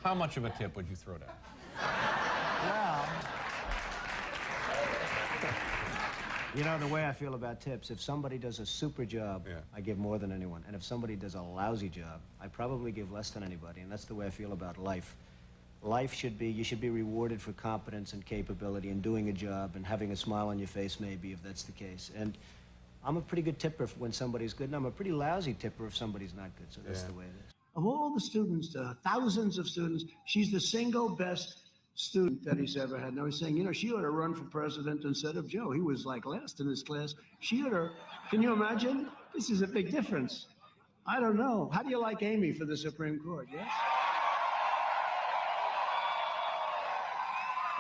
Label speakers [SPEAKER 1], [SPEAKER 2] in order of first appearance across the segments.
[SPEAKER 1] How much of a tip would you throw down?
[SPEAKER 2] Well, you know, the way I feel about tips, if somebody does a super job, I give more than anyone. And if somebody does a lousy job, I probably give less than anybody. And that's the way I feel about life. Life should be, you should be rewarded for competence and capability and doing a job and having a smile on your face, maybe, if that's the case. And I'm a pretty good tipper when somebody's good, and I'm a pretty lousy tipper if somebody's not good. So that's the way it is. Of all the students, thousands of students, she's the single best student that he's ever had. Now he's saying, you know, she ought to run for president instead of Joe. He was like last in his class. She ought to, can you imagine? This is a big difference. I don't know. How do you like Amy for the Supreme Court? Yes?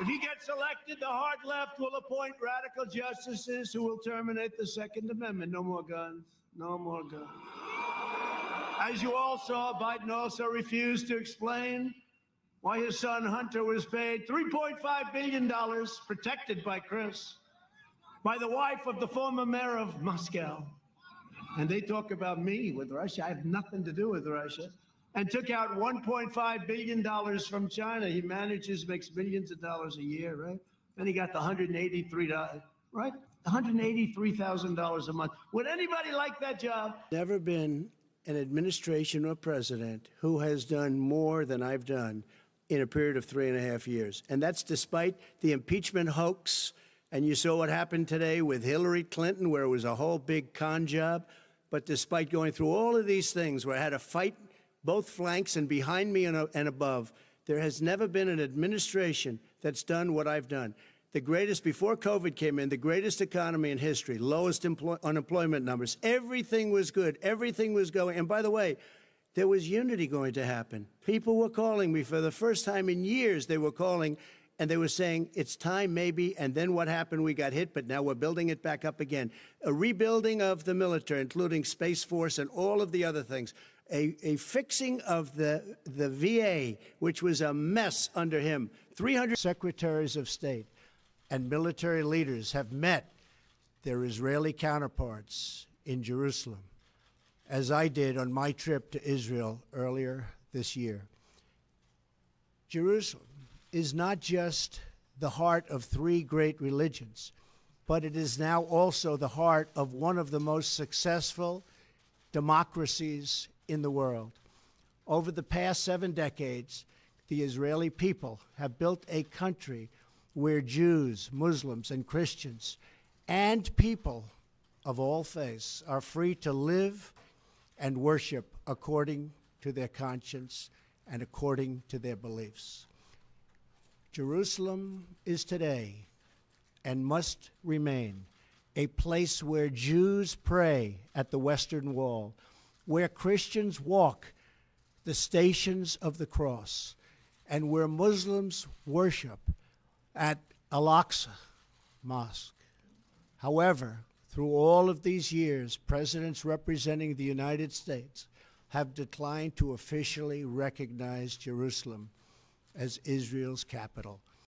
[SPEAKER 2] If he gets elected, the hard left will appoint radical justices who will terminate the Second Amendment. No more guns. No more guns. As you all saw, Biden also refused to explain why his son Hunter was paid $3.5 billion, protected by Chris, by the wife of the former mayor of Moscow. And they talk about me with Russia. I have nothing to do with Russia. And took out $1.5 billion from China. He manages, makes millions of dollars a year, right? Then he got the $183, right? $183,000 a month. Would anybody like that job? Never been an administration or president who has done more than I've done in a period of 3.5 years. And that's despite the impeachment hoax. And you saw what happened today with Hillary Clinton, where it was a whole big con job. But despite going through all of these things, where I had to fight both flanks and behind me and above, there has never been an administration that's done what I've done. The greatest, before COVID came in, the greatest economy in history, lowest unemployment numbers. Everything was good. Everything was going. And by the way, there was unity going to happen. People were calling me for the first time in years. They were calling and they were saying, it's time maybe. And then what happened? We got hit, but now we're building it back up again. A rebuilding of the military, including Space Force and all of the other things. A fixing of the VA, which was a mess under him. 300 secretaries of state and military leaders have met their Israeli counterparts in Jerusalem, as I did on my trip to Israel earlier this year. Jerusalem is not just the heart of 3 great religions, but it is now also the heart of one of the most successful democracies in the world. Over the past 7 decades, the Israeli people have built a country where Jews, Muslims, and Christians, and people of all faiths are free to live and worship according to their conscience and according to their beliefs. Jerusalem is today, and must remain, a place where Jews pray at the Western Wall, where Christians walk the stations of the cross, and where Muslims worship at Al-Aqsa Mosque. However, through all of these years, presidents representing the United States have declined to officially recognize Jerusalem as Israel's capital.